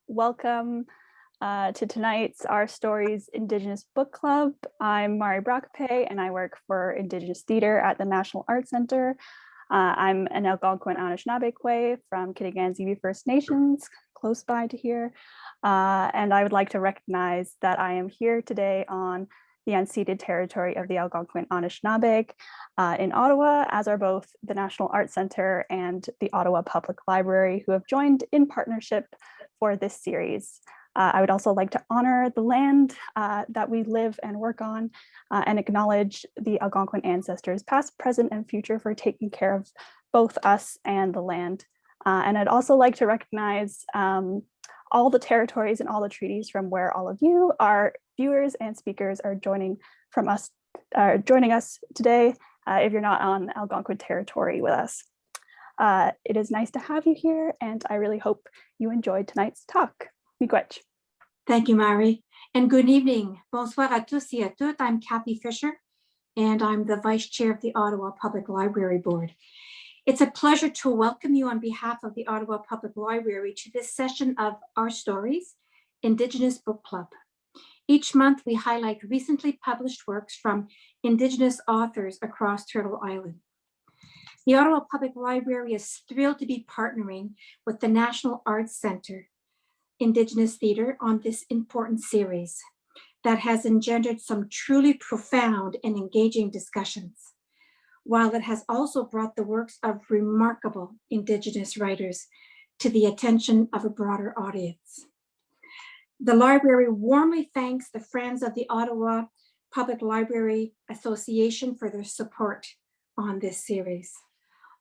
Welcome to tonight's Our Stories Indigenous Book Club. I'm Mari Brakape and I work for Indigenous Theatre at the National Arts Centre. I'm an Algonquin Nishnaabeg from Kittiganzibi First Nations, close by to here. And I would like to recognize that I am here today on the unceded territory of the Algonquin Nishnaabeg in Ottawa, as are both the National Arts Centre and the Ottawa Public Library, who have joined in partnership for this series. I would also like to honor the land that we live and work on and acknowledge the Algonquin ancestors, past, present, and future, for taking care of both us and the land. And I'd also like to recognize all the territories and all the treaties from where all of you, our viewers and speakers, are joining us today, if you're not on Algonquin territory with us. It is nice to have you here, and I really hope you enjoyed tonight's talk. Miigwech. Thank you, Mari, and good evening. Bonsoir à tous et à toutes. I'm Kathy Fisher, and I'm the Vice Chair of the Ottawa Public Library Board. It's a pleasure to welcome you on behalf of the Ottawa Public Library to this session of Our Stories, Indigenous Book Club. Each month, we highlight recently published works from Indigenous authors across Turtle Island. The Ottawa Public Library is thrilled to be partnering with the National Arts Centre, Indigenous Theatre, on this important series that has engendered some truly profound and engaging discussions, while it has also brought the works of remarkable Indigenous writers to the attention of a broader audience. The library warmly thanks the Friends of the Ottawa Public Library Association for their support on this series.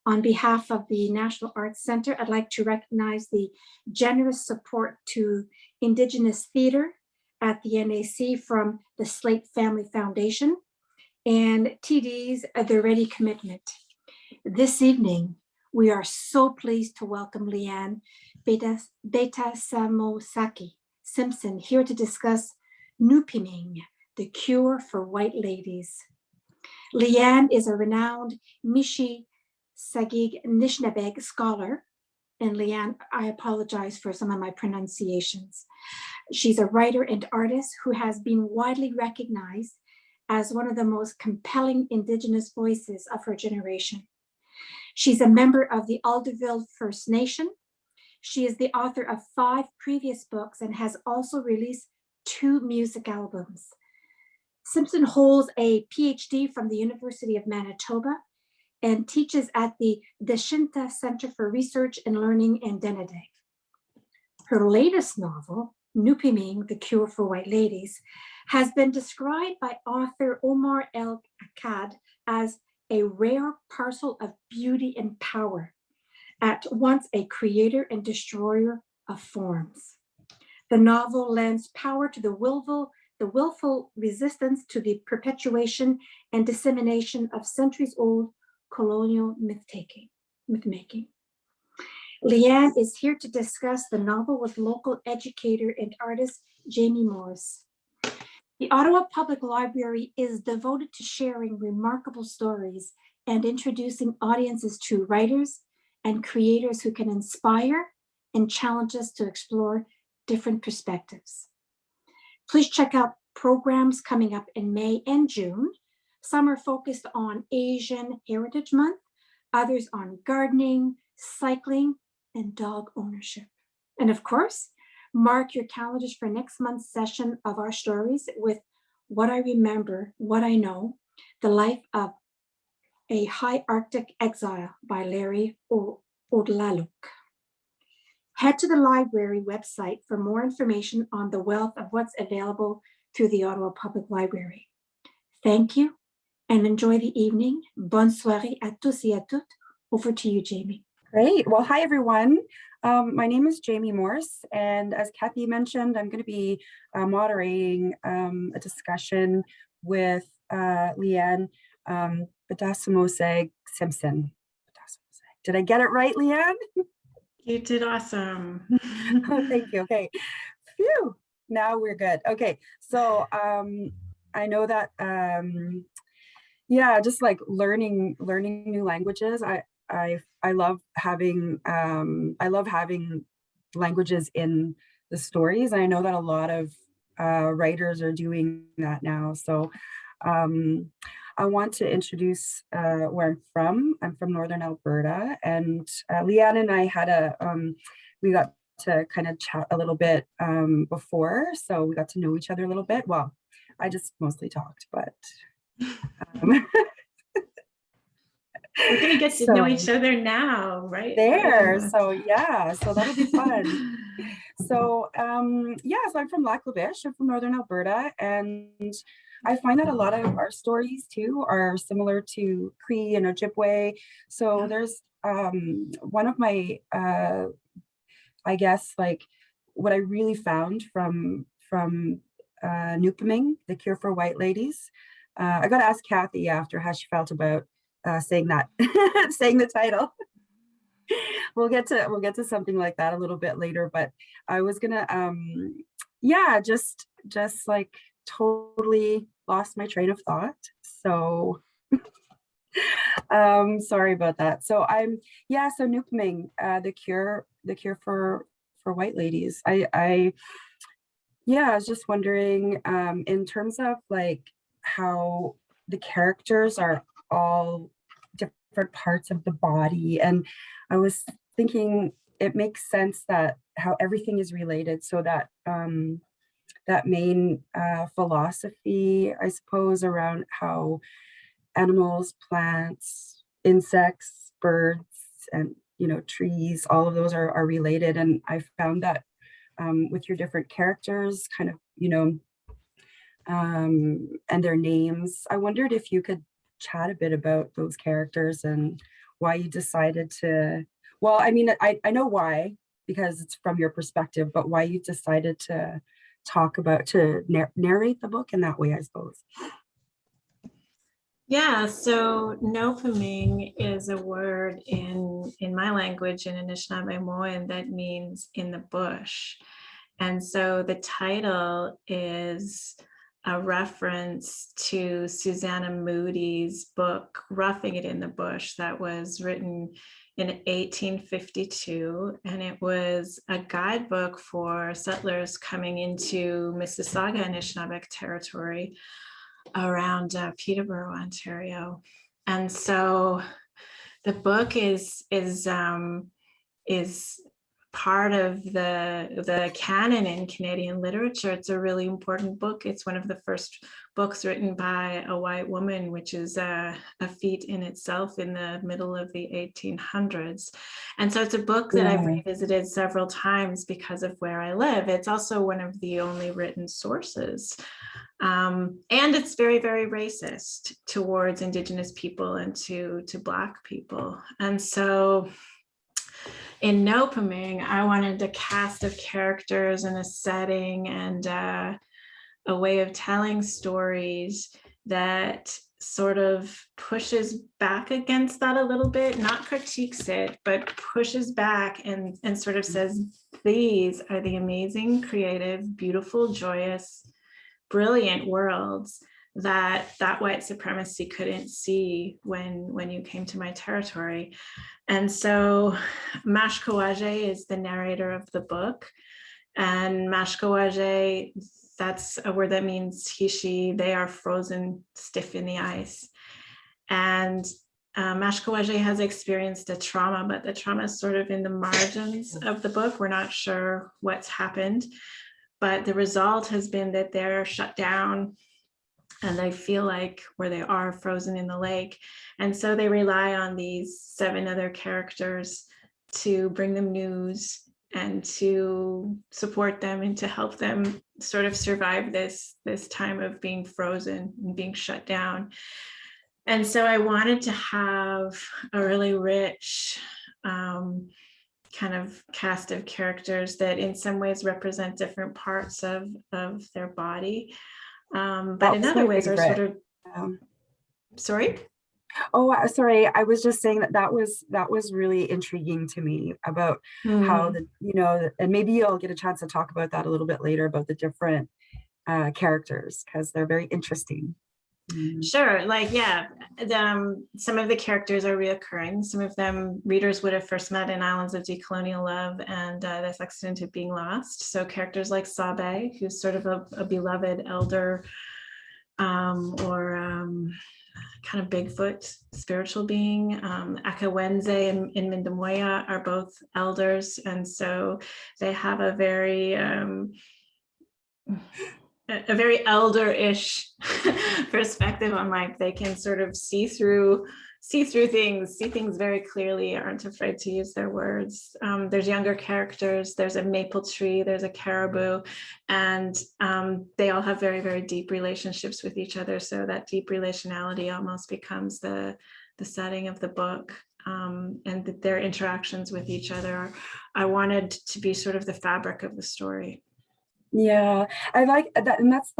On behalf of the National Arts Centre, I'd like to recognize the generous support to Indigenous theatre at the NAC from the Slate Family Foundation and TD's The Ready Commitment. This evening, we are so pleased to welcome Leanne Betasamosake Simpson here to discuss Noopiming, the cure for white ladies. Leanne is a renowned Michi Saagiig Nishnaabeg scholar, and Leanne, I apologize for some of my pronunciations. She's a writer and artist who has been widely recognized as one of the most compelling Indigenous voices of her generation. She's a member of the Alderville First Nation. She is the author of 5 previous books and has also released 2 music albums. Simpson holds a PhD from the University of Manitoba and teaches at the Deshinta Center for Research and Learning in Denedeh. Her latest novel, Noopiming, The Cure for White Ladies, has been described by author Omar El Akkad as a rare parcel of beauty and power, at once a creator and destroyer of forms. The novel lends power to the willful resistance to the perpetuation and dissemination of centuries-old colonial myth-making. Leanne is here to discuss the novel with local educator and artist Jaime Morse. The Ottawa Public Library is devoted to sharing remarkable stories and introducing audiences to writers and creators who can inspire and challenge us to explore different perspectives. Please check out programs coming up in May and June. Some are focused on Asian Heritage Month, others on gardening, cycling, and dog ownership. And of course, mark your calendars for next month's session of Our Stories with What I Remember, What I Know, The Life of a High Arctic Exile by Larry Odlaluk. Head to the library website for more information on the wealth of what's available through the Ottawa Public Library. Thank you and enjoy the evening. Bonne soirée à tous et à toutes. Over to you, Jaime. Great. Well, hi, everyone. My name is Jaime Morse, and as Kathy mentioned, I'm going to be moderating a discussion with Leanne Betasomosake Simpson. Did I get it right, Leanne? You did awesome. Oh, thank you. Okay. Phew. Now we're good. Okay. So I know that yeah, just like learning new languages. I love having languages in the stories. I know that a lot of writers are doing that now. So I want to introduce where I'm from. I'm from Northern Alberta, and Leanne and I had we got to kind of chat a little bit before, so we got to know each other a little bit. Well, I just mostly talked, but we're going to get to know each other now, right? So yeah, so that'll be fun. So yeah, so I'm from Lac La Biche. I'm from Northern Alberta, and I find that a lot of our stories too are similar to Cree and Ojibwe. So there's one of my I guess like what I really found from Noopiming, The Cure for White Ladies. I got to ask Kathy after how she felt about saying that, saying the title. We'll get to something like that a little bit later, but I was gonna yeah, just like totally lost my train of thought. So sorry about that. So so Noopiming, the cure for white ladies. I was just wondering in terms of like how the characters are all different parts of the body, and I was thinking it makes sense that how everything is related, so that that main philosophy, I suppose, around how animals, plants, insects, birds, and trees, all of those are related. And I found that with your different characters, kind of, and their names, I wondered if you could chat a bit about those characters and why you decided to, well, I mean, I know why, because it's from your perspective, but why you decided to narrate the book in that way, I suppose. Yeah, so Noopiming is a word in my language, in Anishinaabe, that means in the bush. And so the title is a reference to Susanna Moody's book, Roughing It in the Bush, that was written in 1852. And it was a guidebook for settlers coming into Mississauga Anishinaabe territory around Peterborough, Ontario. And so the book is part of the canon in Canadian literature. It's a really important book. It's one of the first books written by a white woman, which is a feat in itself in the middle of the 1800s. And so it's a book that I've revisited several times because of where I live. It's also one of the only written sources. And it's very, very racist towards Indigenous people and to Black people. And so in Noopiming, I wanted a cast of characters and a setting and a way of telling stories that sort of pushes back against that a little bit, not critiques it, but pushes back and sort of says, these are the amazing, creative, beautiful, joyous, brilliant worlds that white supremacy couldn't see when you came to my territory. And so Mashkawaje is the narrator of the book, and Mashkawaje, that's a word that means he, she, they are frozen stiff in the ice. And Mashkawaje has experienced a trauma, but the trauma is sort of in the margins of the book. We're not sure what's happened, but the result has been that they're shut down and they feel like where they are frozen in the lake. And so they rely on these 7 other characters to bring them news and to support them and to help them sort of survive this time of being frozen and being shut down. And so I wanted to have a really rich kind of cast of characters that in some ways represent different parts of their body. But in other ways are sort of, sorry? Oh, sorry. I was just saying that was really intriguing to me about how and maybe you'll get a chance to talk about that a little bit later about the different characters, because they're very interesting. Sure, like, yeah, some of the characters are reoccurring. Some of them readers would have first met in Islands of Decolonial Love and This Accident of Being Lost. So characters like Saagiig, who's sort of a beloved elder or kind of Bigfoot spiritual being. Akawenze and Mindamoya are both elders, and so they have a very elder-ish perspective on life. They can sort of see through things, see things very clearly, aren't afraid to use their words. There's younger characters, there's a maple tree, there's a caribou, and they all have very, very deep relationships with each other. So that deep relationality almost becomes the setting of the book. And their interactions with each other I wanted to be sort of the fabric of the story. Yeah, I like that, and that's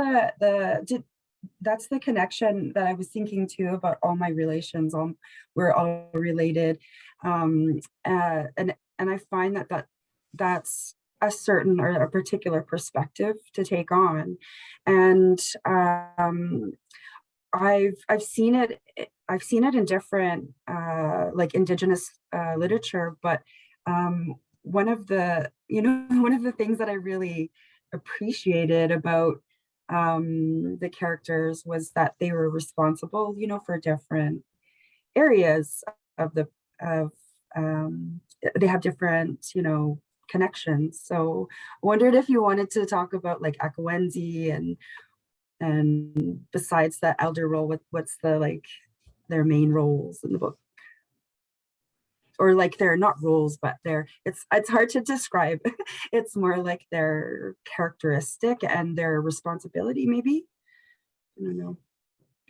the connection that I was thinking too about all my relations. We're all related, and I find that's a certain or a particular perspective to take on, and I've seen it in different like Indigenous literature, but one of the things that I really appreciated about the characters was that they were responsible, for different areas of they have different, connections. So I wondered if you wanted to talk about like Akawenzi and besides the elder role, what's their main roles in the book? Or like they're not roles, but it's hard to describe. It's more like their characteristic and their responsibility, maybe. I don't know.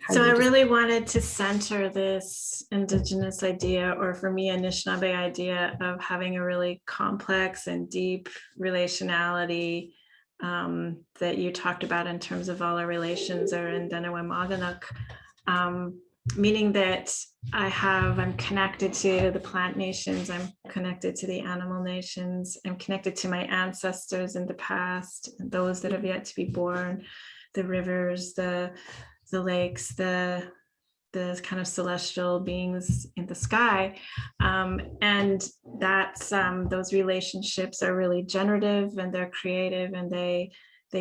So I really wanted to center this Indigenous idea, or for me, a Anishinaabe idea of having a really complex and deep relationality that you talked about in terms of all our relations are in Denawamaganuk. Meaning that I'm connected to the plant nations, I'm connected to the animal nations, I'm connected to my ancestors in the past, and those that have yet to be born, the rivers, the lakes, the kind of celestial beings in the sky. And that's those relationships are really generative and they're creative and they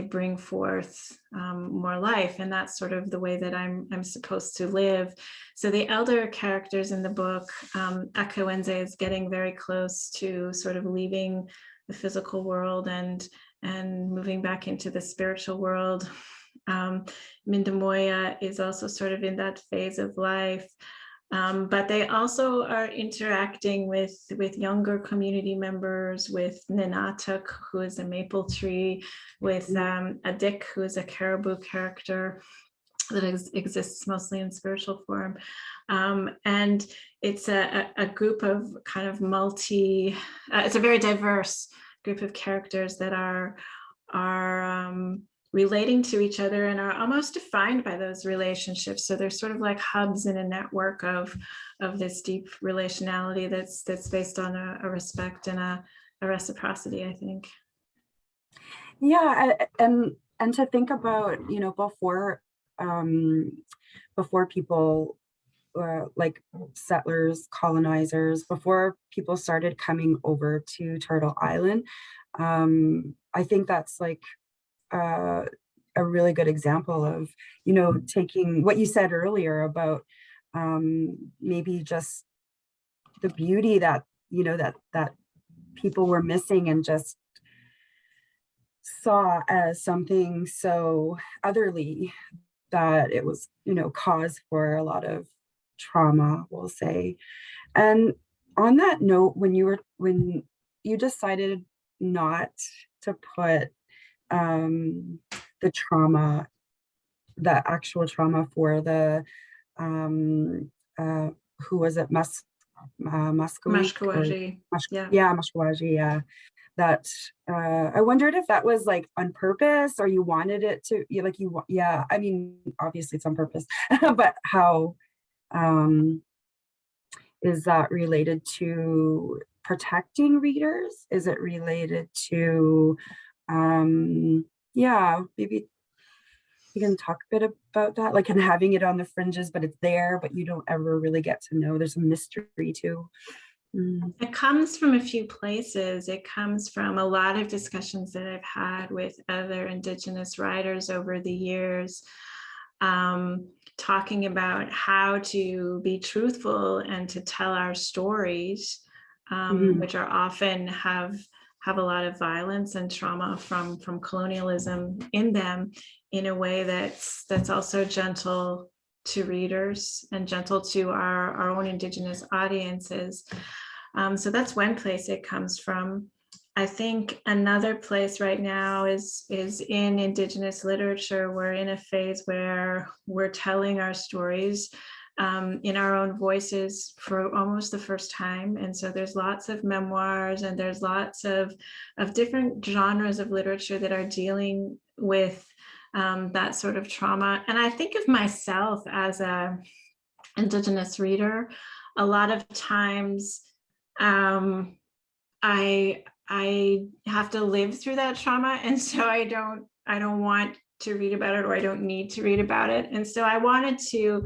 bring forth more life, and that's sort of the way that I'm supposed to live. So the elder characters in the book, Akawenze is getting very close to sort of leaving the physical world and moving back into the spiritual world. Mindamoya is also sort of in that phase of life. But they also are interacting with younger community members, with Nanak, who is a maple tree, with Adik, who is a caribou character that exists mostly in spiritual form. And it's a group of kind of it's a very diverse group of characters that are relating to each other and are almost defined by those relationships. So they're sort of like hubs in a network of this deep relationality that's based on a respect and a reciprocity, I think. Yeah, and to think about, before people like settlers, colonizers, before people started coming over to Turtle Island, I think that's like a really good example of, taking what you said earlier about maybe just the beauty that, that people were missing and just saw as something so otherly that it was, cause for a lot of trauma, we'll say. And on that note, when you decided not to put the trauma, the actual trauma for the who was it, Mashkawaji. Mashkawaji, yeah. That I wondered if that was like on purpose, or you wanted it to, I mean, obviously it's on purpose, but how is that related to protecting readers? Is it related to maybe you can talk a bit about that, like, and having it on the fringes, but it's there, but you don't ever really get to know. There's a mystery too. It comes from a few places. It comes from a lot of discussions that I've had with other Indigenous writers over the years, talking about how to be truthful and to tell our stories, which are often have a lot of violence and trauma from colonialism in them, in a way that's also gentle to readers and gentle to our own Indigenous audiences. So that's one place it comes from. I think another place right now is in Indigenous literature. We're in a phase where we're telling our stories in our own voices for almost the first time. And so there's lots of memoirs and there's lots of different genres of literature that are dealing with that sort of trauma. And I think of myself as a Indigenous reader. A lot of times I have to live through that trauma, and so I don't want to read about it, or I don't need to read about it. And so I wanted to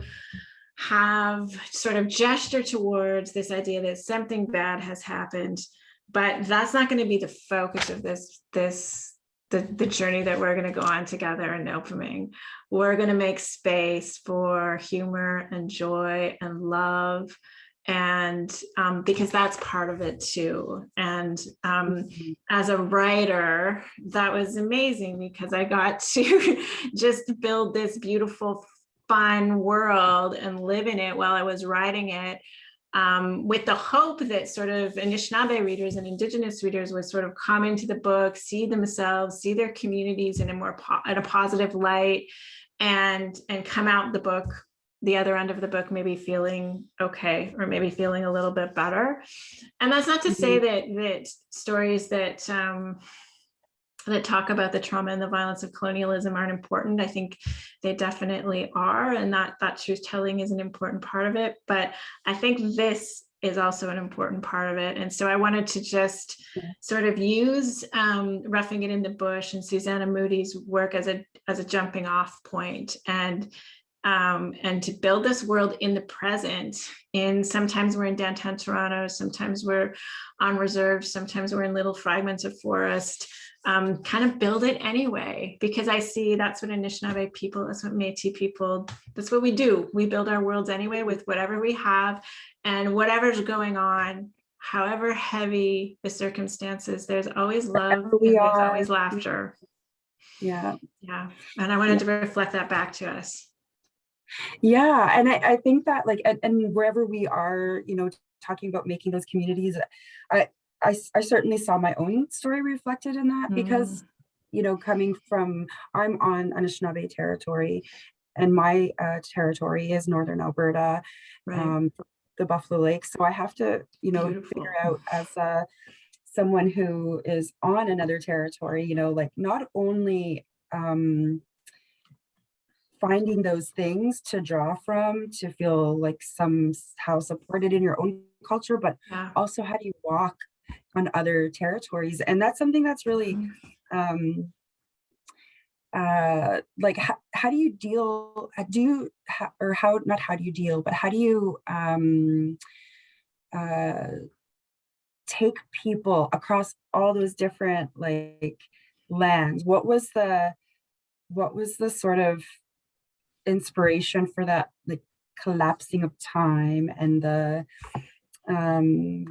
have sort of gesture towards this idea that something bad has happened, but that's not going to be the focus of the journey that we're going to go on together in Noopiming. We're going to make space for humor and joy and love, and because that's part of it too. And as a writer, that was amazing, because I got to just build this beautiful, fun world and live in it while I was writing it, with the hope that sort of Anishinaabe readers and Indigenous readers would sort of come into the book, see themselves, see their communities in a positive light, and come out the book, the other end of the book, maybe feeling okay, or maybe feeling a little bit better. And that's not to say that stories that talk about the trauma and the violence of colonialism aren't important. I think they definitely are, and that truth telling is an important part of it. But I think this is also an important part of it. And so I wanted to just sort of use Roughing It in the Bush and Susanna Moody's work as a jumping off point, and to build this world in the present. Sometimes we're in downtown Toronto, sometimes we're on reserves, sometimes we're in little fragments of forest. Kind of build it anyway, because I see that's what Anishinaabe people, that's what Métis people, that's what we do. We build our worlds anyway with whatever we have, and whatever's going on, however heavy the circumstances, there's always love and there's always laughter. Yeah. And I wanted to reflect that back to us. Yeah, and I think that, like, and wherever we are, talking about making those communities, I certainly saw my own story reflected in that, because, coming from, I'm on Anishinaabe territory, and my territory is Northern Alberta, the Buffalo Lakes. So I have to, figure out, as someone who is on another territory, like, not only finding those things to draw from, to feel like somehow supported in your own culture, but also how do you walk on other territories. And that's something that's really like, how do you deal, not how do you deal, but how do you take people across all those different, like, lands? What was the sort of inspiration for that, like, collapsing of time, and the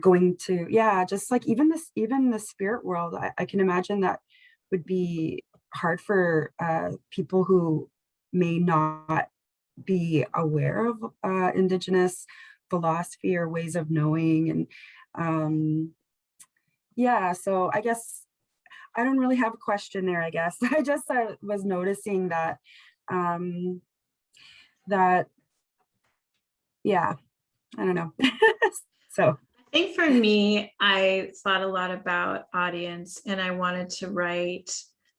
going to, just like, even the spirit world? I can imagine that would be hard for people who may not be aware of Indigenous philosophy or ways of knowing. And so I guess I don't really have a question there, I guess. I just was noticing that I don't know. So I think for me, I thought a lot about audience, and I wanted to write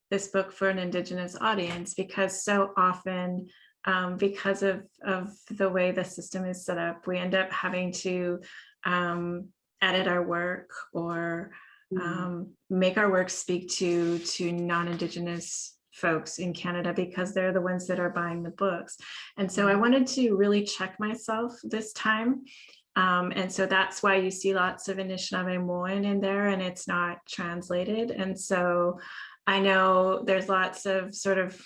this book for an Indigenous audience, because so often, because of the way the system is set up, we end up having to edit our work, or make our work speak to non-Indigenous folks in Canada because they're the ones that are buying the books. And so I wanted to really check myself this time. And so that's why you see lots of Anishinaabe in there, and it's not translated. And so I know there's lots of sort of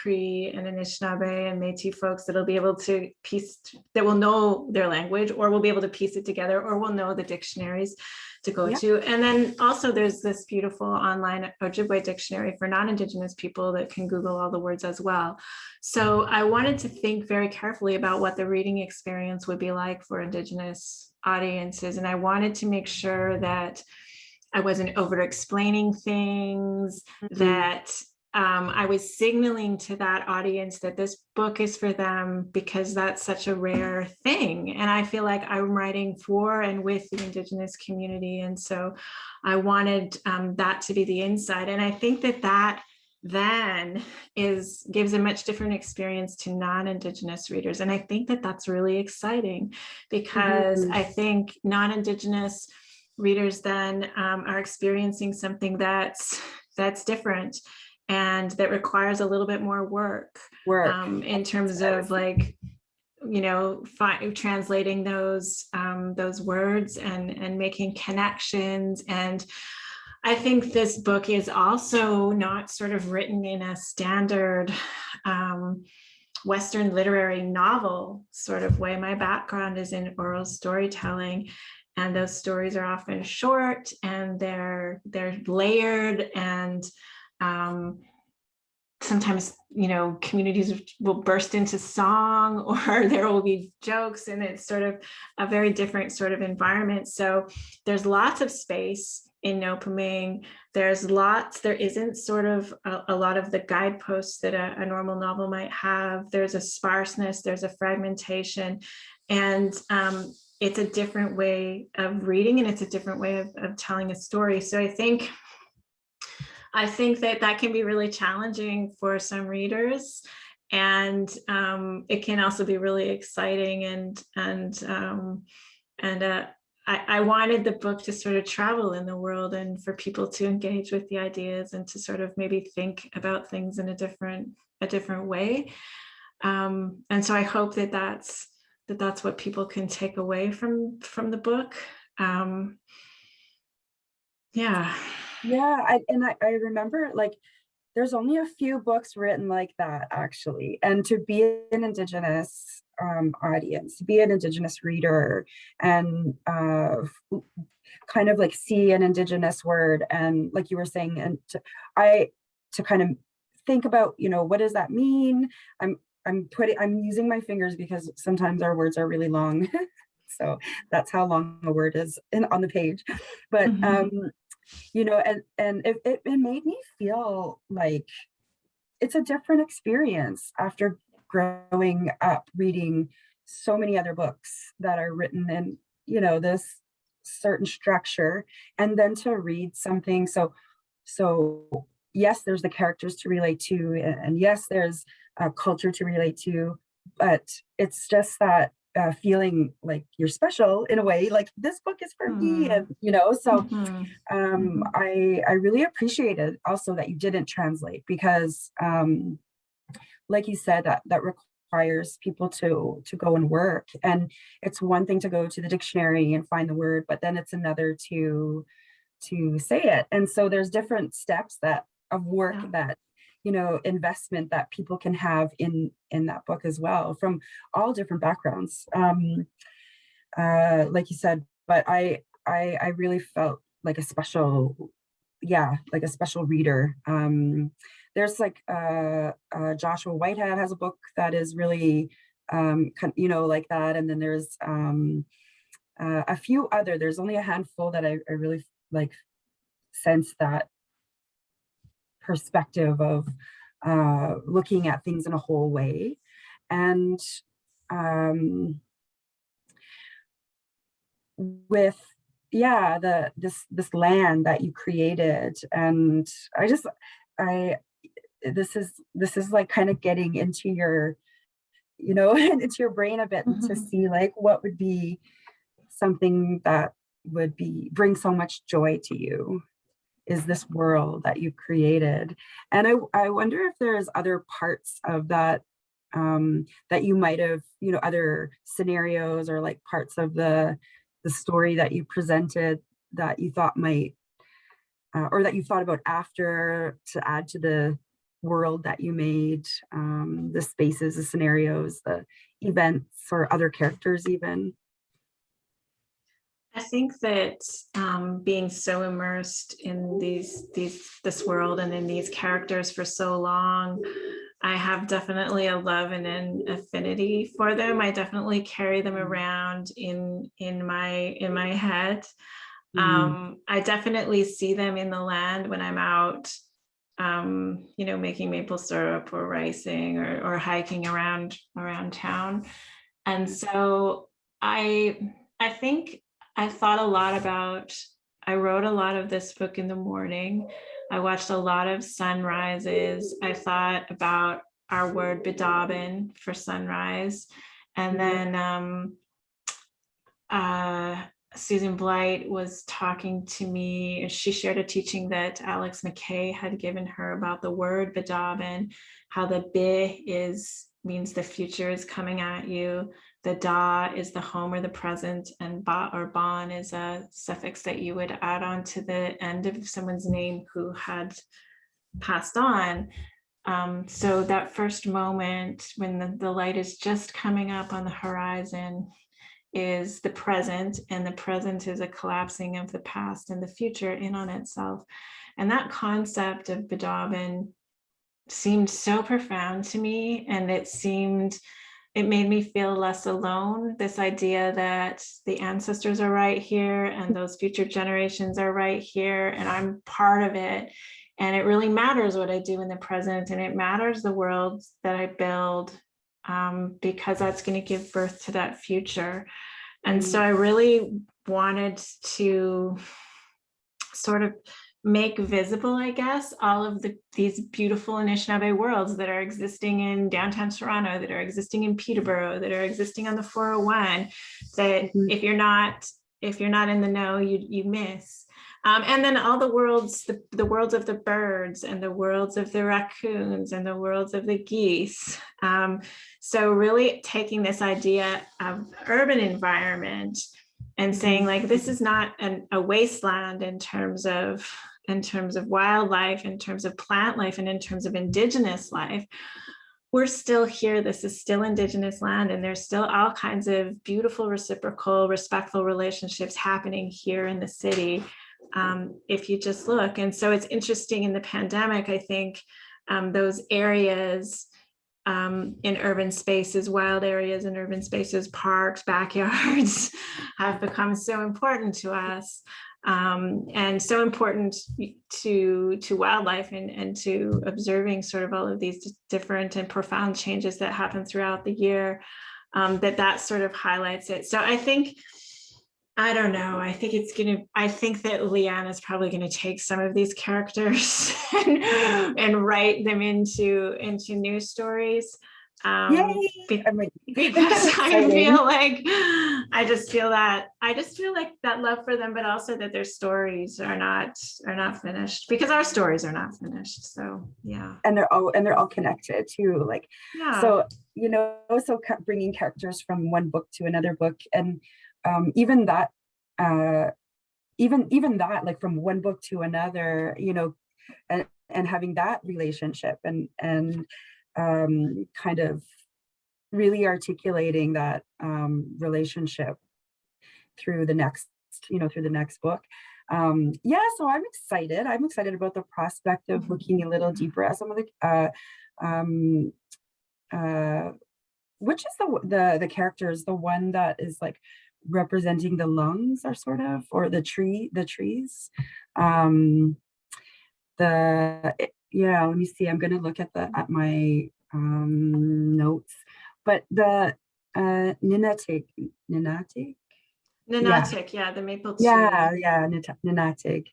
Cree and Anishinaabe and Métis folks that'll be able to that will know their language, or will be able to piece it together, or will know the dictionaries to go to. And then also there's this beautiful online Ojibwe dictionary for non-Indigenous people that can Google all the words as well. So I wanted to think very carefully about what the reading experience would be like for Indigenous audiences. And I wanted to make sure that I wasn't over explaining things, that I was signaling to that audience that this book is for them, because that's such a rare thing. And I feel like I'm writing for and with the Indigenous community. And so I wanted that to be the insight. And I think that then gives a much different experience to non-Indigenous readers. And I think that that's really exciting, because I think non-Indigenous readers then are experiencing something that's different, and that requires a little bit more work in terms of, like, you know, translating those words and making connections. And I think this book is also not sort of written in a standard Western literary novel sort of way. My background is in oral storytelling, and those stories are often short, and they're layered, and sometimes, you know, communities will burst into song, or there will be jokes, and it's sort of a very different sort of environment. So there's lots of space in Noopiming. There isn't sort of a lot of the guideposts that a normal novel might have. There's a sparseness, there's a fragmentation, and it's a different way of reading, and it's a different way of telling a story. So I think that can be really challenging for some readers, and it can also be really exciting. I wanted the book to sort of travel in the world, and for people to engage with the ideas, and to sort of maybe think about things in a different way. And so I hope that that's what people can take away from the book. I remember, like, there's only a few books written like that, actually. And to be an Indigenous audience, to be an Indigenous reader, and kind of like see an Indigenous word, and like you were saying, and to kind of think about, you know, what does that mean? I'm using my fingers because sometimes our words are really long. So that's how long a word is on the page. But you know, and it made me feel like it's a different experience after growing up reading so many other books that are written in, you know, this certain structure, and then to read something so yes, there's the characters to relate to, and yes, there's a culture to relate to, but it's just that feeling like you're special in a way, like this book is for me, and you know, so I really appreciated also that you didn't translate, because like you said, that requires people to go and work, and it's one thing to go to the dictionary and find the word, but then it's another to say it. And so there's different steps of work that, you know, investment that people can have in that book as well, from all different backgrounds, like you said. But I really felt like a special reader. There's like Joshua Whitehead has a book that is really you know, like that, and then there's a few other, there's only a handful that I really like sense that perspective of looking at things in a whole way. And with this land that you created, and this is like kind of getting into your, you know, into your brain a bit, to see like what would be something that would bring so much joy to you. this world that you've created. And I wonder if there's other parts of that that you might have, you know, other scenarios or like parts of the story that you presented that you thought might, or that you thought about after to add to the world that you made, the spaces, the scenarios, the events, or other characters even. I think that being so immersed in this world and in these characters for so long, I have definitely a love and an affinity for them. I definitely carry them around in my head. I definitely see them in the land when I'm out, you know, making maple syrup or ricing or hiking around town. And so I think I thought a lot about, I wrote a lot of this book in the morning. I watched a lot of sunrises. I thought about our word bedabin for sunrise. And then Susan Blight was talking to me. She shared a teaching that Alex McKay had given her about the word bedabin, how the be means the future is coming at you. The da is the home or the present, and ba or ban is a suffix that you would add on to the end of someone's name who had passed on. So that first moment when the light is just coming up on the horizon is the present, and the present is a collapsing of the past and the future in on itself. And that concept of bedabin seemed so profound to me, and it made me feel less alone. This idea that the ancestors are right here and those future generations are right here, and I'm part of it. And it really matters what I do in the present, and it matters the world that I build, because that's going to give birth to that future. And so I really wanted to sort of make visible, I guess, all of these beautiful Anishinaabe worlds that are existing in downtown Toronto, that are existing in Peterborough, that are existing on the 401, that if you're not in the know, you miss. And then all the worlds, the worlds of the birds and the worlds of the raccoons and the worlds of the geese. So really taking this idea of urban environment and saying, like, this is not a wasteland in terms of wildlife, in terms of plant life, and in terms of Indigenous life. We're still here. This is still Indigenous land, and there's still all kinds of beautiful, reciprocal, respectful relationships happening here in the city, if you just look. And so it's interesting in the pandemic, I think those areas in urban spaces, wild areas in urban spaces, parks, backyards have become so important to us, and so important to wildlife and to observing sort of all of these different and profound changes that happen throughout the year, that sort of highlights it. So I think, I don't know, I think that Leanne is probably going to take some of these characters and write them into new stories. Because I just feel like that love for them, but also that their stories are not finished, because our stories are not finished. So yeah, and they're all connected too. Like, yeah. So you know, so bringing characters from one book to another book, and even that, like from one book to another, you know, and having that relationship and kind of really articulating that relationship through the next book. Yeah, so I'm excited about the prospect of looking a little deeper at some of the which is the characters, the one that is like representing the lungs, or sort of, or the trees. Yeah, let me see, I'm going to look at my notes, but the Nanak, yeah, the maple tree. Yeah, Nanak.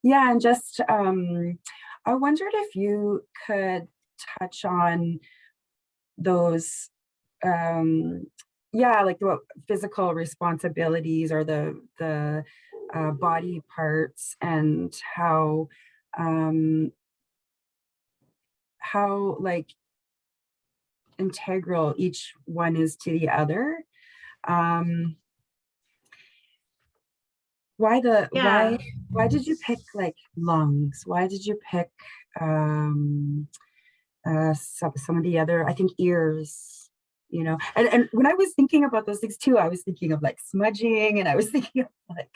Yeah, and just I wondered if you could touch on those like the physical responsibilities, or the body parts and how like integral each one is to the other. Why did you pick like lungs? Why did you pick some of the other, I think ears, you know? And when I was thinking about those things too, I was thinking of like smudging, and I was thinking of like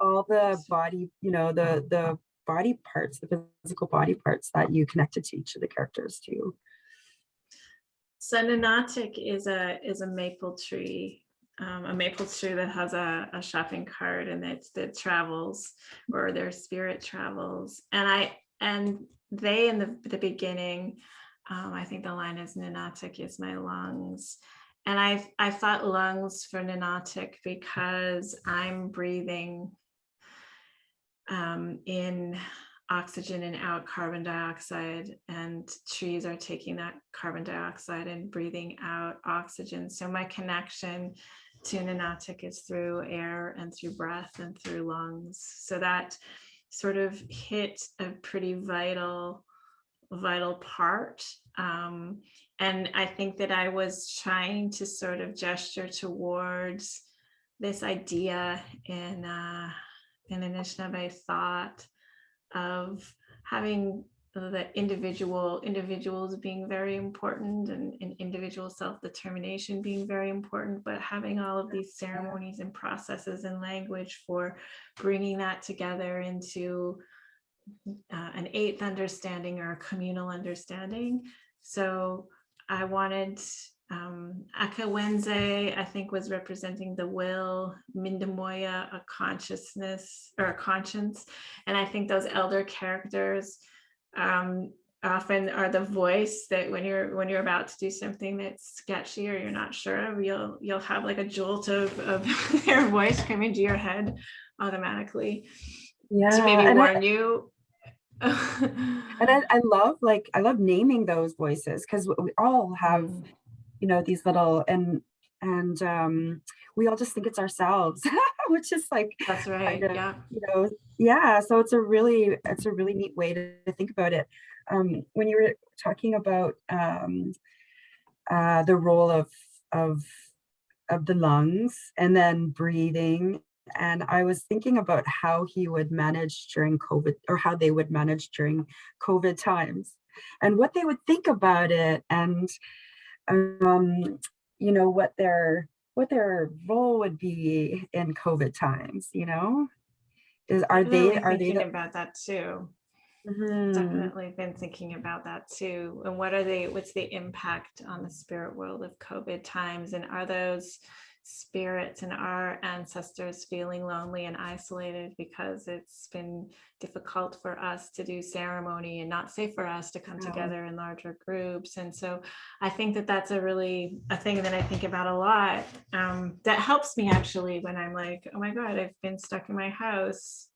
all the body, you know, the body parts, the physical body parts that you connected to each of the characters too. So Nanak is a maple tree. A maple tree that has a shopping cart, and that travels, or their spirit travels. And they in the beginning, I think the line is Nanak is my lungs. And I thought lungs for Nanak because I'm breathing in oxygen and out carbon dioxide, and trees are taking that carbon dioxide and breathing out oxygen. So my connection to Nanak is through air and through breath and through lungs. So that sort of hit a pretty vital part. And I think that I was trying to sort of gesture towards this idea in Anishinaabe thought of having the individuals being very important, and individual self-determination being very important, but having all of these ceremonies and processes and language for bringing that together into an eighth understanding or a communal understanding. So I wanted Akawenze, I think, was representing the will, Mindamoya, a consciousness or a conscience. And I think those elder characters often are the voice that when you're about to do something that's sketchy or you're not sure of, you'll have like a jolt of their voice come into your head automatically to maybe warn you. And I love naming those voices, because we all have, you know, these little, and we all just think it's ourselves, which is like, that's right, kind of, yeah, you know, yeah. So it's a really neat way to think about it. When you were talking about the role of the lungs and then breathing, and I was thinking about how he would manage during COVID, or how they would manage during COVID times, and what they would think about it, and you know, what their role would be in COVID times. You know, are they thinking about that too? Definitely been thinking about that too. And what's the impact on the spirit world of COVID times? And are those spirits and our ancestors feeling lonely and isolated because it's been difficult for us to do ceremony and not safe for us to come together in larger groups? And so I think that that's a thing that I think about a lot, that helps me actually when I'm like, oh my God, I've been stuck in my house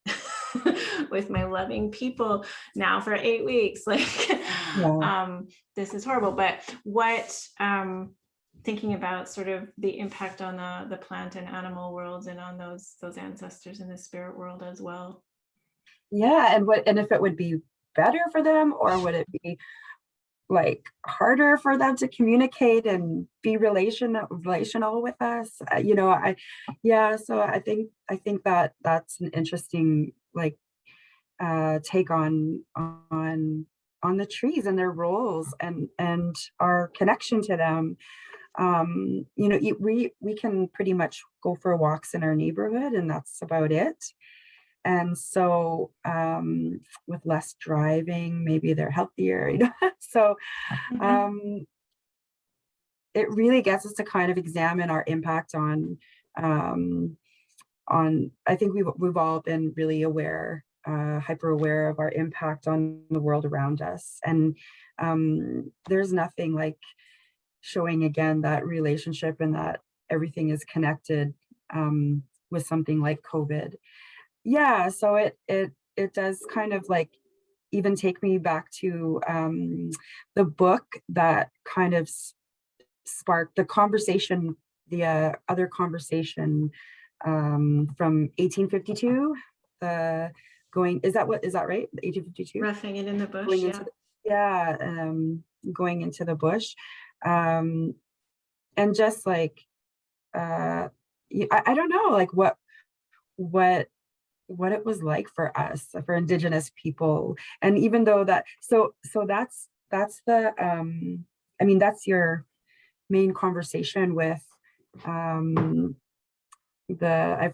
with my loving people now for 8 weeks. Like, this is horrible. But what, thinking about sort of the impact on the plant and animal worlds, and on those ancestors in the spirit world as well. Yeah, and if it would be better for them, or would it be like harder for them to communicate and be relational with us? You know, so I think that that's an interesting like take on the trees and their roles, and our connection to them. You know, we can pretty much go for walks in our neighborhood, and that's about it. And so with less driving, maybe they're healthier, you know. So it really gets us to kind of examine our impact on I think we've all been really aware, hyper aware of our impact on the world around us. And there's nothing like showing again that relationship, and that everything is connected with something like COVID. Yeah, so it does kind of like even take me back to the book that kind of sparked the conversation, the other conversation from 1852, is that right? 1852? Roughing It in the Bush, Going yeah. into going into the bush. And just like, I don't know, like what it was like for us, for Indigenous people. And even though that, so that's the, I mean, that's your main conversation with, I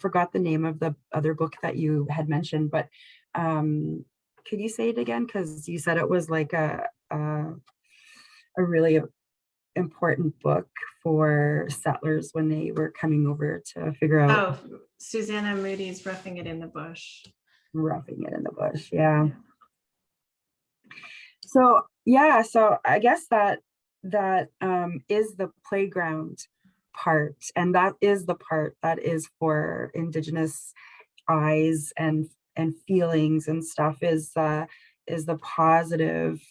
forgot the name of the other book that you had mentioned, but could you say it again? Because you said it was like a really important book for settlers when they were coming over to figure out. Oh, Susanna Moody's Roughing It in the Bush. Roughing It in the Bush, yeah. So yeah, so I guess that is the playground part, and that is the part that is for Indigenous eyes and feelings and stuff, is the positive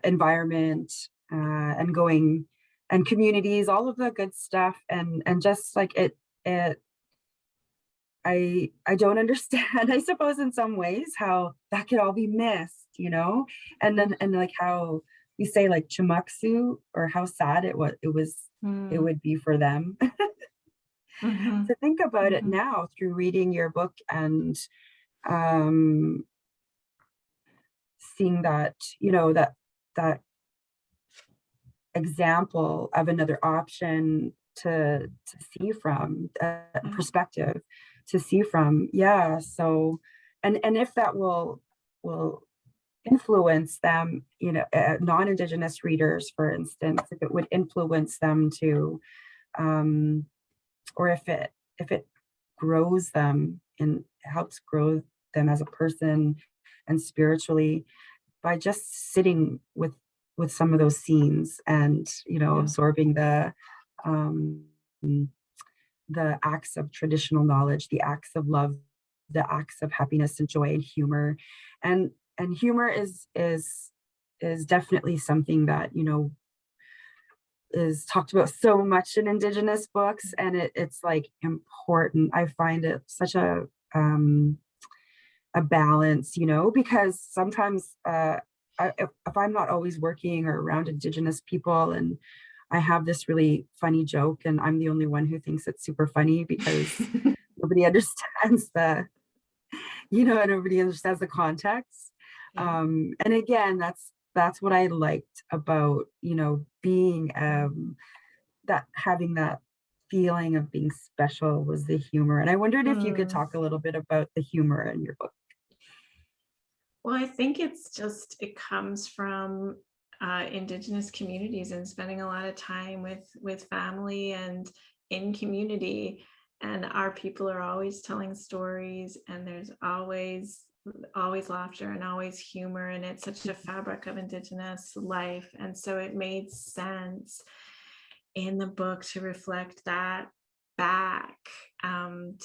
environment, and going, and communities, all of the good stuff, and just like it I don't understand, I suppose, in some ways, how that could all be missed, and then like how we say like Chimaksu, or how sad it would be for them. To think about it now through reading your book and seeing that, that example of another option to see from, perspective to see from. Yeah. So, and if that will influence them, non-Indigenous readers, for instance, if it would influence them to, or if it grows them and helps grow them as a person and spiritually, by just sitting with some of those scenes and, absorbing the acts of traditional knowledge, the acts of love, the acts of happiness and joy and humor. And humor is definitely something that, is talked about so much in Indigenous books, and it's like important. I find it such a balance, because sometimes if I'm not always working or around Indigenous people, and I have this really funny joke and I'm the only one who thinks it's super funny, because nobody understands nobody understands the context. And again, that's what I liked about, being that, having that feeling of being special, was the humor. And I wondered if you could talk a little bit about the humor in your book. Well, I think it comes from Indigenous communities and spending a lot of time with family and in community. And our people are always telling stories, and there's always laughter and always humor, and it's such a fabric of Indigenous life. And so it made sense in the book to reflect that back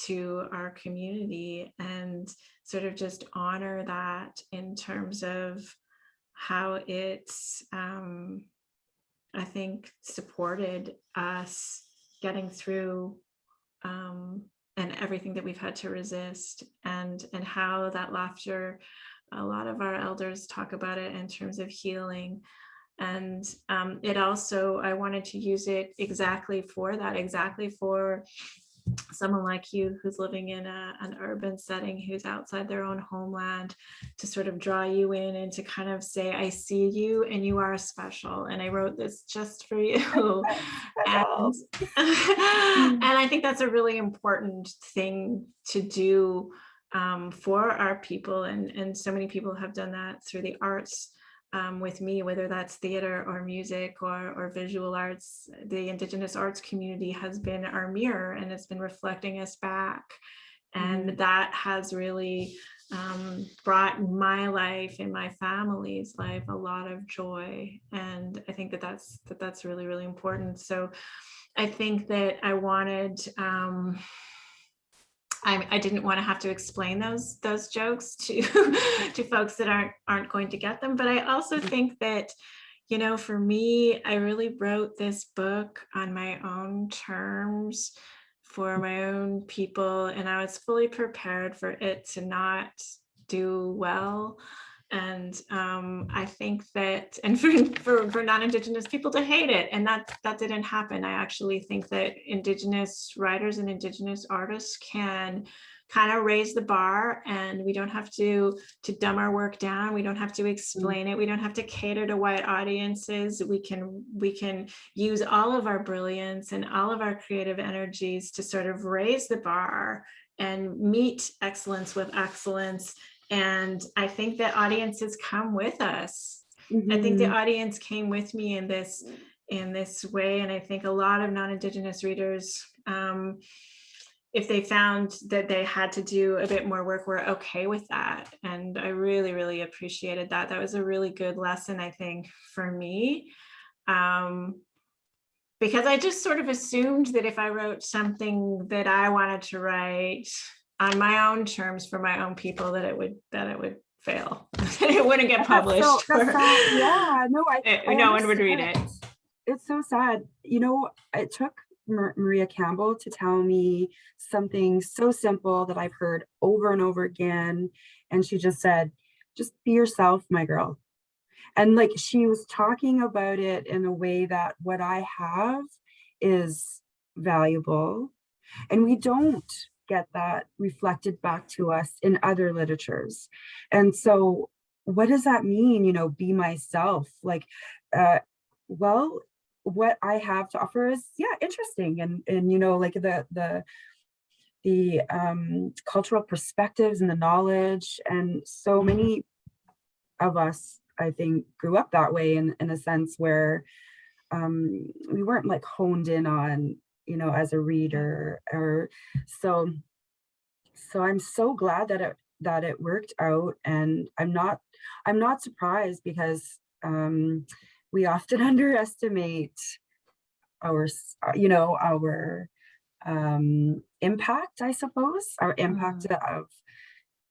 to our community, and sort of just honor that in terms of how it's I think supported us getting through and everything that we've had to resist, and how that laughter, a lot of our elders talk about it in terms of healing. And it also, I wanted to use it exactly for that, exactly for someone like you who's living in an urban setting, who's outside their own homeland, to sort of draw you in and to kind of say, I see you and you are special, and I wrote this just for you. And I think that's a really important thing to do for our people, and so many people have done that through the arts. With me, whether that's theater or music or visual arts, the Indigenous arts community has been our mirror, and it's been reflecting us back. And that has really brought my life and my family's life a lot of joy. And I think that's really, really important. So I think that I wanted, I didn't want to have to explain those jokes to to folks that aren't going to get them. But I also think that, for me, I really wrote this book on my own terms, for my own people, and I was fully prepared for it to not do well. And I think that, and for non-Indigenous people to hate it, and that didn't happen. I actually think that Indigenous writers and Indigenous artists can kind of raise the bar, and we don't have to dumb our work down. We don't have to explain it. We don't have to cater to white audiences. We can use all of our brilliance and all of our creative energies to sort of raise the bar and meet excellence with excellence. And I think that audiences come with us. I think the audience came with me in this way. And I think a lot of non-Indigenous readers, if they found that they had to do a bit more work, were okay with that. And I really, really appreciated that. That was a really good lesson, I think, for me. Because I just sort of assumed that if I wrote something that I wanted to write on my own terms for my own people, that it would fail. It wouldn't get published. Yeah, no, no one would read it. It's so sad. You know, it took Maria Campbell to tell me something so simple that I've heard over and over again. And she just said, just be yourself, my girl. And like, she was talking about it in a way that what I have is valuable. And we don't get that reflected back to us in other literatures. And so what does that mean? You know, be myself. Like, well, what I have to offer is, yeah, interesting. And you know, like the cultural perspectives and the knowledge. And so many of us, I think, grew up that way in a sense where we weren't like honed in on, you know, as a reader. Or so I'm so glad that it worked out. And I'm not surprised, because we often underestimate our impact, I suppose, our impact of,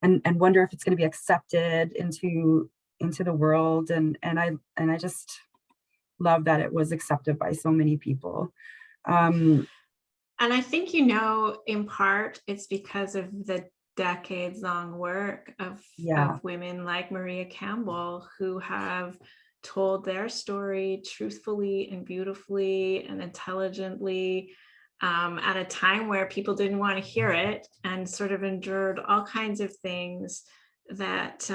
and wonder if it's going to be accepted into the world. And I just love that it was accepted by so many people. And I think, you know, in part, it's because of the decades-long work of women like Maria Campbell, who have told their story truthfully and beautifully and intelligently, at a time where people didn't want to hear it, and sort of endured all kinds of things that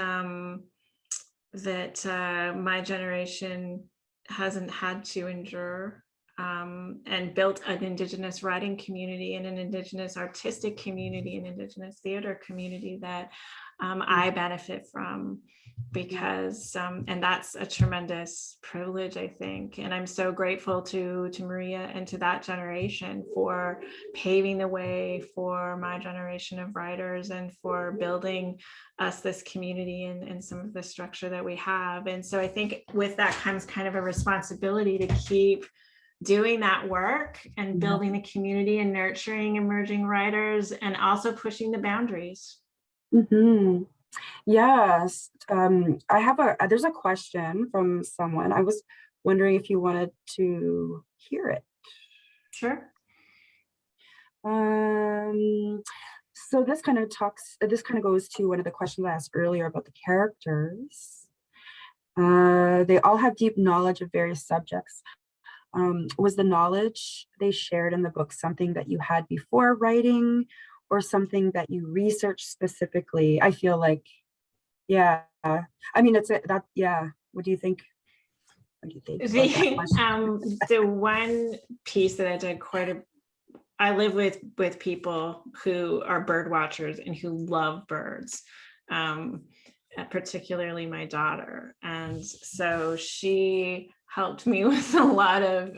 my generation hasn't had to endure. And built an Indigenous writing community and an Indigenous artistic community and Indigenous theater community that I benefit from, because, and that's a tremendous privilege, I think. And I'm so grateful to Maria and to that generation for paving the way for my generation of writers and for building us this community and some of the structure that we have. And so I think with that comes kind of a responsibility to keep doing that work and building the community and nurturing emerging writers, and also pushing the boundaries. Yes, I have there's a question from someone. I was wondering if you wanted to hear it. Sure. So this kind of goes to one of the questions I asked earlier about the characters. They all have deep knowledge of various subjects. Was the knowledge they shared in the book something that you had before writing, or something that you researched specifically? I feel like, yeah. I mean, yeah. What do you think? What do you think? The one piece that I did I live with people who are bird watchers and who love birds, particularly my daughter. And so she helped me with a lot of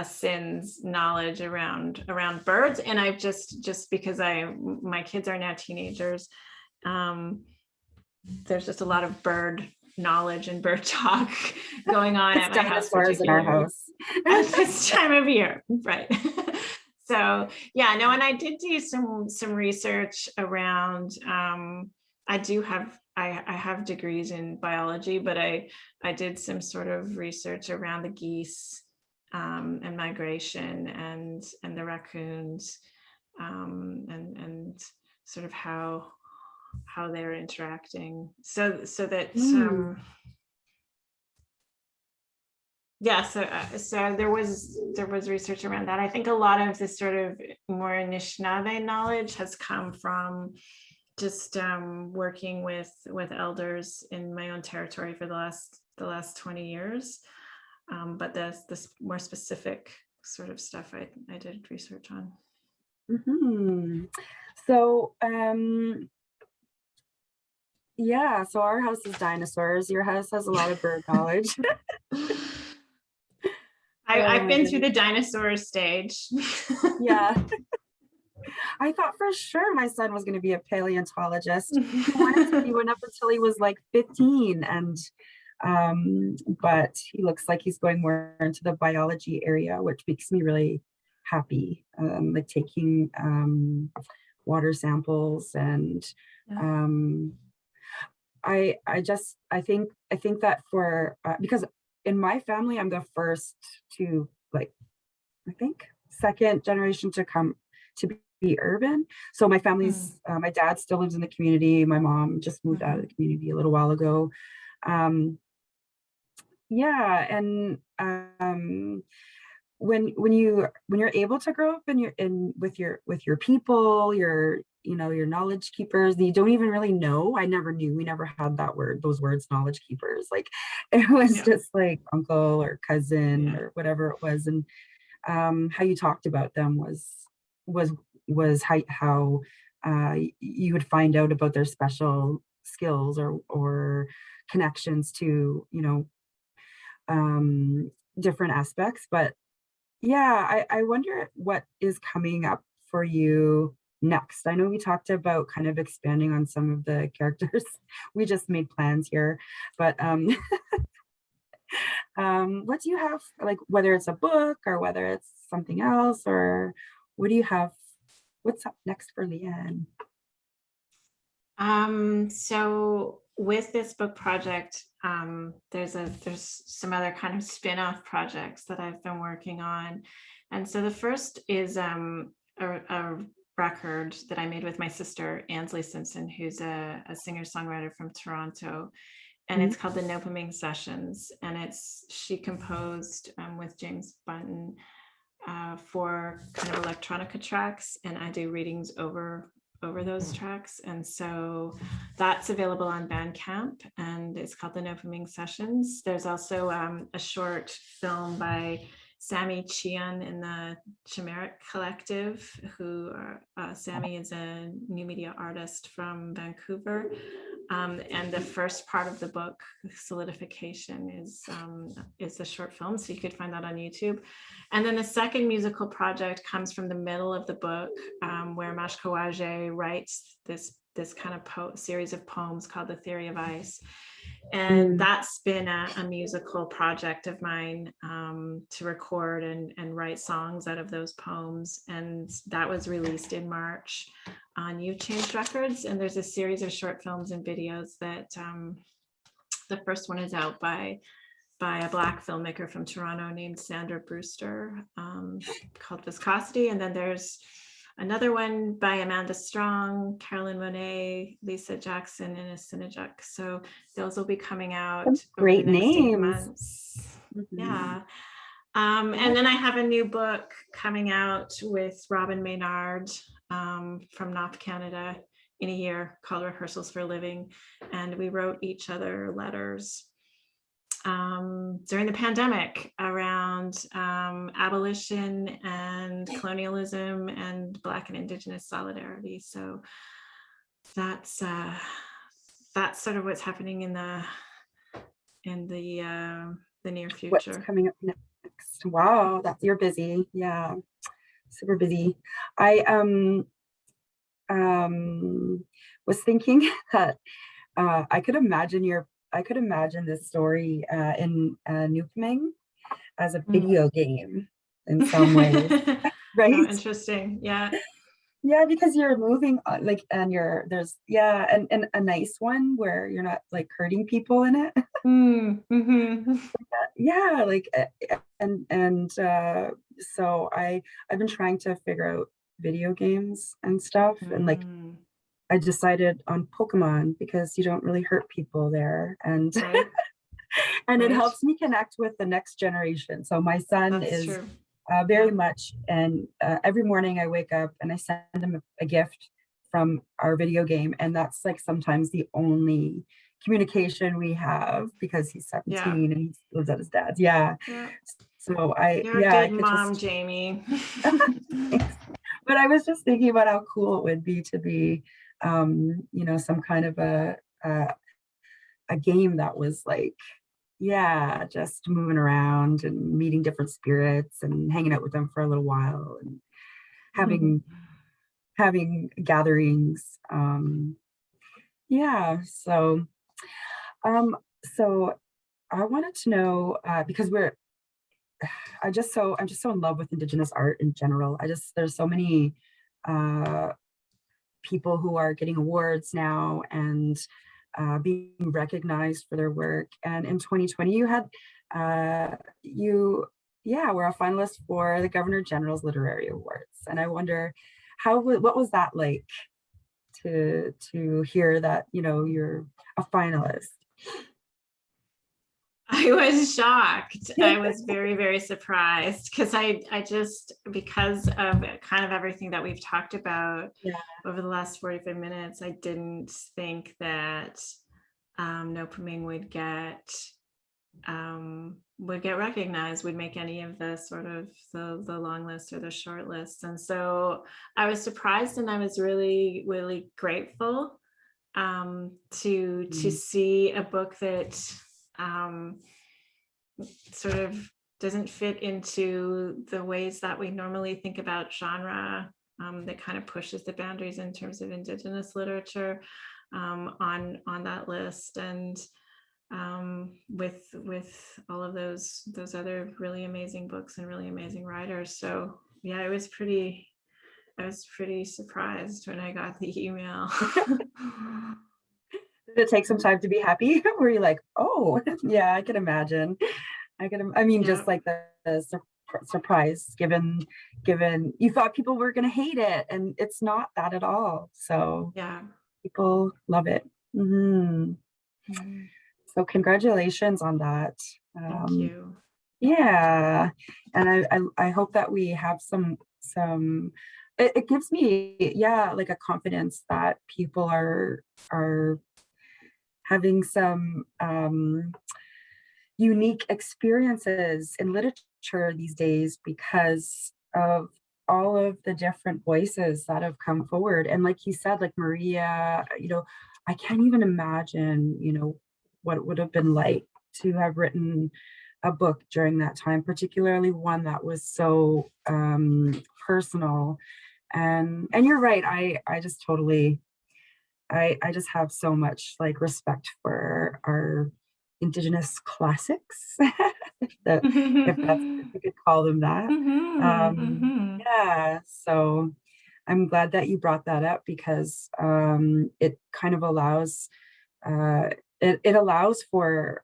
Sin's knowledge around birds. And I've just because my kids are now teenagers, there's just a lot of bird knowledge and bird talk going on at my house. In our house at this time of year, right? So yeah, no, and I did do some research around. I have degrees in biology, but I did some sort of research around the geese and migration and the raccoons, and sort of how they're interacting. So that so there was research around that. I think a lot of this sort of more Anishinaabe knowledge has come from just working with elders in my own territory for the last 20 years. But this more specific sort of stuff I did research on. So yeah, so our house is dinosaurs. Your house has a lot of bird knowledge. I've been through the dinosaur stage. Yeah. I thought for sure my son was going to be a paleontologist. He wanted to be one up until he was like 15, and but he looks like he's going more into the biology area, which makes me really happy. Like taking water samples, and I think that for because in my family I'm the first to, like, I think second generation to come to be urban. So my family's my dad still lives in the community. My mom just moved out of the community a little while ago. Yeah, and when you're able to grow up with your people, your knowledge keepers that you don't even really know. We never had those words, knowledge keepers. Like it was just like uncle or cousin or whatever it was, and how you talked about them was how you would find out about their special skills or connections to different aspects. But yeah, I wonder what is coming up for you next. I know we talked about kind of expanding on some of the characters. We just made plans here, but what do you have, like, whether it's a book or whether it's something else, or what do you have? What's up next for Leanne? So with this book project, there's some other kind of spin-off projects that I've been working on. And so the first is a record that I made with my sister, Ansley Simpson, who's a singer-songwriter from Toronto. And it's called the Noopiming Sessions. And she composed with James Bunton for kind of electronica tracks, and I do readings over those tracks. And so that's available on Bandcamp, and it's called the Noopiming Sessions. There's also a short film by Sammy Chian in the Chimeric Collective, who Sammy is a new media artist from Vancouver. And the first part of the book, Solidification, is a short film, so you could find that on YouTube. And then the second musical project comes from the middle of the book, where Mashkawaje writes this kind of series of poems called The Theory of Ice. And that's been a musical project of mine, to record and write songs out of those poems. And that was released in March on You've Changed Records. And there's a series of short films and videos that the first one is out by a Black filmmaker from Toronto named Sandra Brewster, called Viscosity. And then there's another one by Amanda Strong, Carolyn Monet, Lisa Jackson, and Asinejuk. So those will be coming out great over the next 8 names. months. Yeah. And then I have a new book coming out with Robin Maynard from Knopf Canada in a year, called Rehearsals for Living. And we wrote each other letters during the pandemic around abolition and colonialism and Black and Indigenous solidarity. So that's sort of what's happening in the near future. What's coming up next? Wow, you're busy. Yeah, super busy. I was thinking that I could imagine this story in Noopiming as a video game in some ways, right? Oh, interesting. Yeah. Yeah, because you're moving like, and and a nice one where you're not like hurting people in it. Yeah, like so I've been trying to figure out video games and stuff, and like I decided on Pokemon because you don't really hurt people there, and Right. and it Right. helps me connect with the next generation. So my son That's is true. very Yeah. much, and every morning I wake up and I send him a gift from our video game, and that's like sometimes the only communication we have because he's Yeah. 17 and he lives at his dad's. Yeah. Yeah. So You're a I good could mom, just, Jamie. but I was just thinking about how cool it would be to be, you know, some kind of a game that was like, yeah, just moving around and meeting different spirits and hanging out with them for a little while and having having gatherings. Yeah, um, so I wanted to know because I'm just so in love with Indigenous art in general. There's so many uh, people who are getting awards now and being recognized for their work. And in 2020, you had you were a finalist for the Governor General's Literary Awards. And I wonder what was that like to hear that, you know, you're a finalist? I was shocked. I was very, very surprised because I just, because of kind of everything that we've talked about over the last 45 minutes, I didn't think that Noopiming would get recognized, would make any of the sort of the long list or the short list. And so I was surprised, and I was really, really grateful to see a book that sort of doesn't fit into the ways that we normally think about genre, that kind of pushes the boundaries in terms of Indigenous literature on that list, and with all of those other really amazing books and really amazing writers. So yeah, I was pretty surprised when I got the email. Did it take some time to be happy? Were you like, oh, yeah, I can imagine. I mean, Yeah. just like the surprise, given you thought people were going to hate it, and it's not that at all. So Yeah. people love it. So congratulations on that. Thank you. Yeah, and I hope that we have some. It gives me, yeah, like a confidence that people are having some unique experiences in literature these days because of all of the different voices that have come forward. And like you said, like Maria, you know, I can't even imagine, you know, what it would have been like to have written a book during that time, particularly one that was so personal. And you're right, I just totally, I just have so much like respect for our Indigenous classics, if you could call them that. Yeah, so I'm glad that you brought that up because it kind of allows it allows for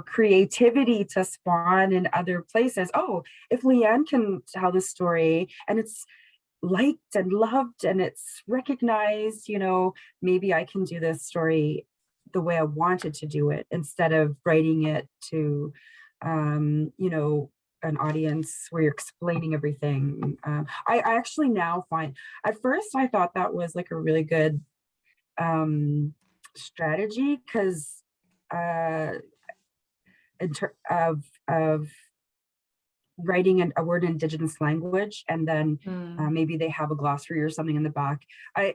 creativity to spawn in other places. Oh, if Leanne can tell the story and it's liked and loved and it's recognized, you know, maybe I can do this story the way I wanted to do it instead of writing it to, you know, an audience where you're explaining everything. I actually now find, at first I thought that was like a really good strategy because of writing a word in Indigenous language, and then maybe they have a glossary or something in the back. I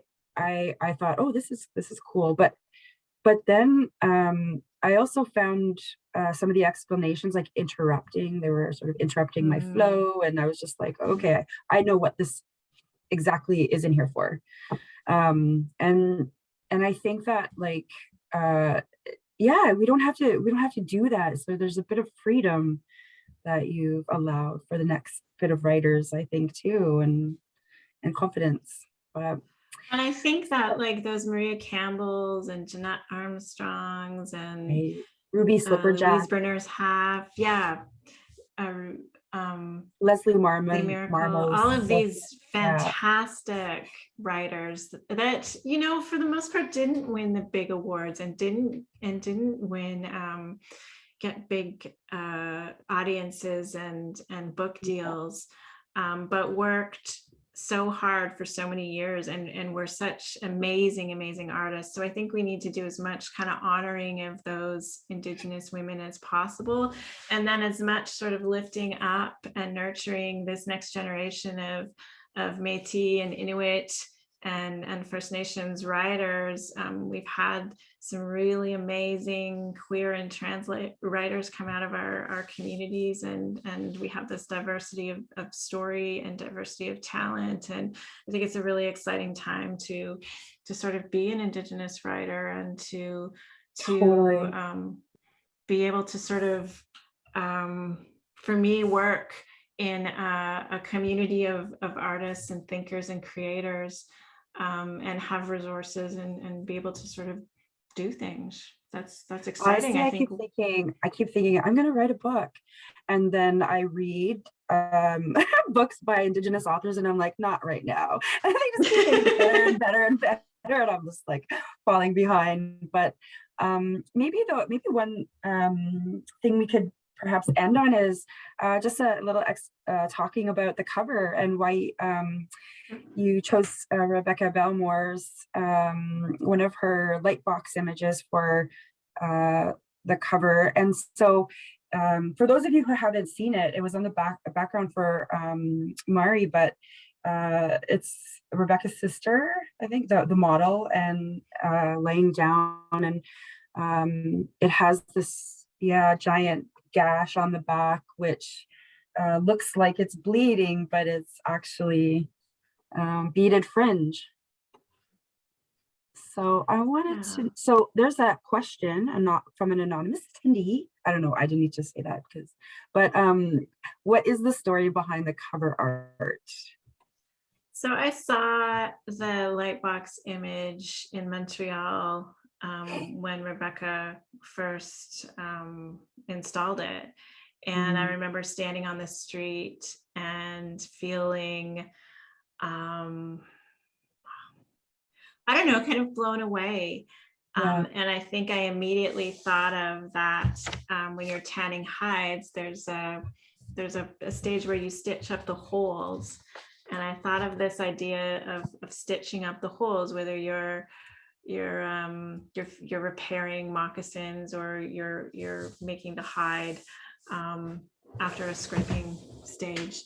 thought, oh, this is cool, but then I also found some of the explanations like interrupting. They were sort of interrupting my flow, and I was just like, okay, I know what this exactly is in here for. And I think that like yeah, we don't have to do that. So there's a bit of freedom that you've allowed for the next bit of writers, I think, too, and confidence. But And I think that like those Maria Campbells and Jeanette Armstrongs and Ruby Slipperjack, Louise Brenner's Half, yeah, Leslie Lee Miracle, all of Marmos, these fantastic writers that, you know, for the most part didn't win the big awards and didn't win get big audiences and book deals, but worked so hard for so many years and were such amazing artists. So I think we need to do as much kind of honoring of those Indigenous women as possible, and then as much sort of lifting up and nurturing this next generation of Métis and Inuit and First Nations writers. We've had some really amazing queer and trans writers come out of our communities, and we have this diversity of story and diversity of talent. And I think it's a really exciting time to sort of be an Indigenous writer and to be able to sort of, for me, work in a community of artists and thinkers and creators, and have resources and be able to sort of do things. That's exciting. Honestly, I keep thinking I'm going to write a book, and then I read books by Indigenous authors, and I'm like, not right now. And they just keep getting better and better and better, and I'm just like falling behind. But maybe one thing we could perhaps end on is just a little talking about the cover and why you chose Rebecca Belmore's one of her lightbox images for the cover. And so for those of you who haven't seen it, it was on the background for Mari, but it's Rebecca's sister, I think, the model, and laying down, and it has this giant gash on the back, which looks like it's bleeding, but it's actually beaded fringe. So I wanted to, so there's that question, and not from an anonymous attendee. I don't know, I didn't need to say that but what is the story behind the cover art? So I saw the lightbox image in Montreal when Rebecca first installed it. And I remember standing on the street and feeling, I don't know, kind of blown away. And I think I immediately thought of that when you're tanning hides, there's a stage where you stitch up the holes. And I thought of this idea of stitching up the holes, whether you're repairing moccasins or you're making the hide after a scraping stage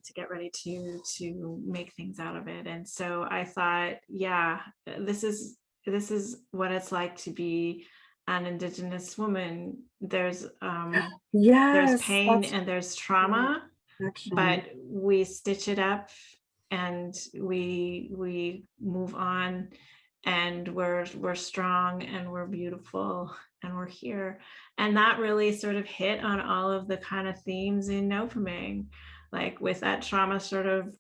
to get ready to make things out of it. And so I thought, this is what it's like to be an Indigenous woman. There's pain and there's trauma, but we stitch it up and we move on, and we're strong and we're beautiful and we're here. And that really sort of hit on all of the kind of themes in Noopiming, like with that trauma sort of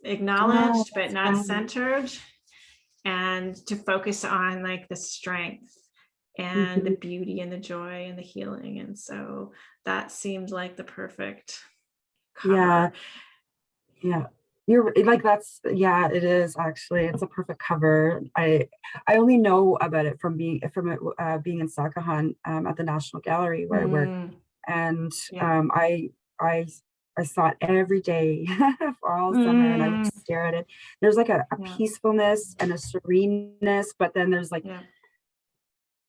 acknowledged but not centered, and to focus on like the strength and the beauty and the joy and the healing. And so that seemed like the perfect cover. You're like, it is actually, it's a perfect cover. I only know about it from being in Sakahan at the National Gallery where I work, and I saw it every day for all summer, and I would stare at it. There's like a peacefulness and a sereneness, but then there's like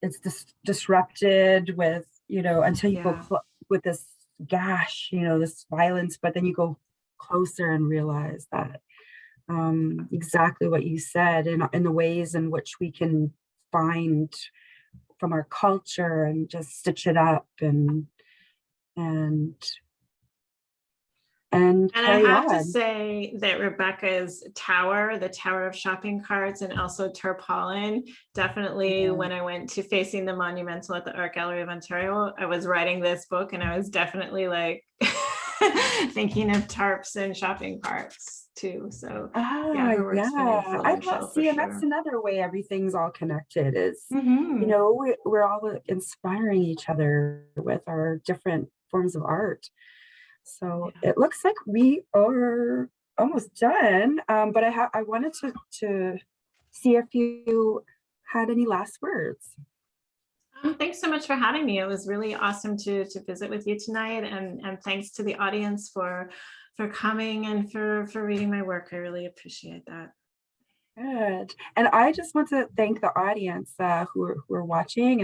it's disrupted with, until you go with this gash, this violence, but then you go closer and realize that exactly what you said, in the ways in which we can find from our culture and just stitch it up and and And carry I have on. to say that Rebecca's tower, the tower of shopping carts, and also tarpaulin, definitely when I went to facing the monumental at the Art Gallery of Ontario, I was writing this book and I was definitely like thinking of tarps and shopping carts too. So yeah, her work's been influential for see, and sure. that's another way everything's all connected is, Mhm. you know, we're all inspiring each other with our different forms of art. So it looks like we are almost done, but I wanted to see if you had any last words. Thanks so much for having me. It was really awesome to visit with you tonight, and thanks to the audience for coming and for reading my work. I really appreciate that. Good. And I just want to thank the audience who are watching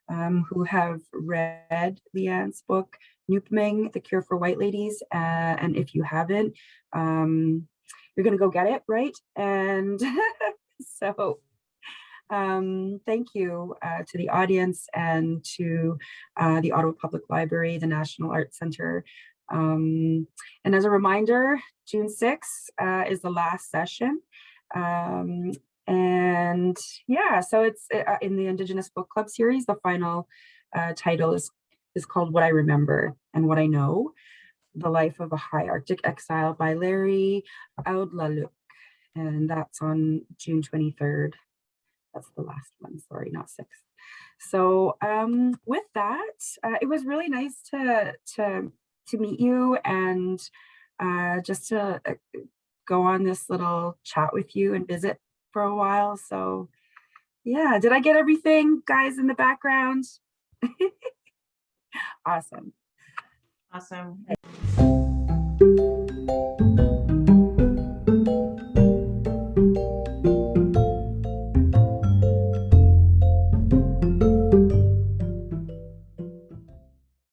and who have read Leanne's book, Noopiming, The Cure for White Ladies. And if you haven't, you're going to go get it, right? And so thank you to the audience and to the Ottawa Public Library, the National Arts Centre. And as a reminder, June 6th is the last session. And yeah, so it's in the Indigenous Book Club series. The final title is called What I Remember and What I Know, The Life of a High Arctic Exile by Larry Audlaluk. And that's on June 23rd. That's the last one, sorry, not 6th. So with that, it was really nice to meet you and just to go on this little chat with you and visit for a while. So yeah, did I get everything, guys, in the background? Awesome. Awesome.